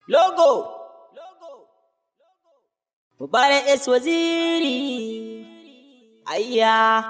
Logo. Mubarak waziri. Ayya.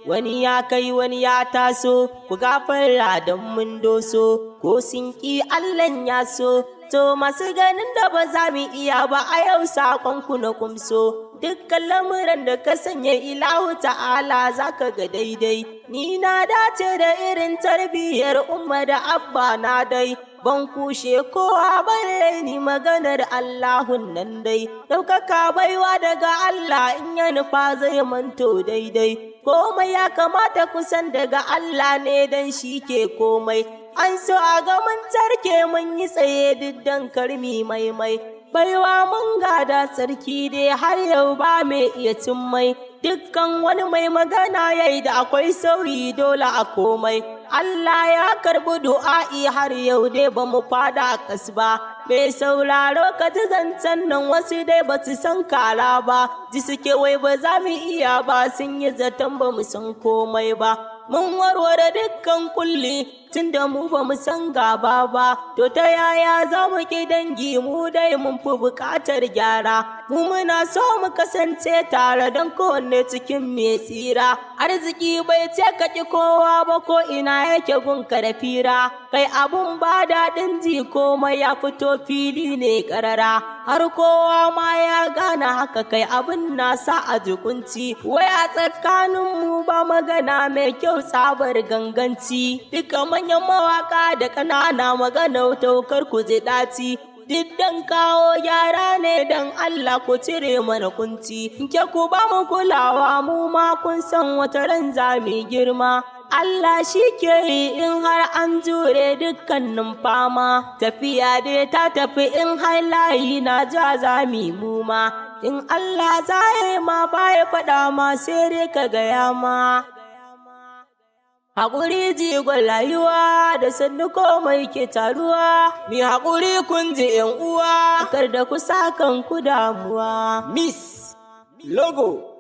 Wani ya kai wani ya taso, ku gafara don mun doso, ko sun ƙi Allahn ya so, to masu ganin da ba za mu iya ba a yau saƙonku na kumso. Dukkan lamuran da ka sanya ilahu ta'ala za ka ga daidai, ni na dace da irin tarbiyyar umma da abba na dai. Ban kushe kowa balle ni maganar Allahun nan dai, ɗaukaka baiwa daga Allah in ya nufa zai manto daidai. Komai ya kamata kusan daga Allah ne dan shi ke komai, an so a ga mun tarke mun yi tsaye diddan karmi maimai. Baiwa mun gada sarki dai har yau ba mai iya cimmai, dukkan wani mai magana yayi da akwai sauyi dole a komai. Allah ya karɓi du'a'i har yau dai ba mu fada kas ba, mai sauraro ka ji zancen nan wasu dai ba su san kara ba, ji suke wai ba za mu iya ba, sun yi zaton ba mu san komai ba. Mun warware dukkan kulli tunda mu ba mu san gaba ba, to ta yaya za mu ki dangi mu dai mun fi buƙatar gyara. Mu muna so mu kasance tare don kowanne cikin mai tsira, arziki bai ce ka ki kowa ba ko ina yake gunka da fira, kai abun ba daɗin ji komai ya fito fili ne ƙarara, har kowa ma ya gane haka kai abin nasa a jikunci, wai a tsakaninmu ba magana mai kyau tsabar ganganci, duka manyan mawaka da ƙanana magana taukar ku ji ɗaci, diddan kawo gyara ne don Allah ku cire mana kunci, ke ku ba mu kulawa mu ma kun san wata ran za mu girma. Allah shi ke yi in har an jure dukkanin fama, tafiya dai ta tafi in har layi na ja za mu ma, in Allah za ma baya faɗa ma sai dai ka gaya ma. Haƙuri jigon rayuwa da sannu komai ke taruwa, mi haƙuri kun ji ‘yan uwa, kar da ku sa kanku damuwa. Miss Logo.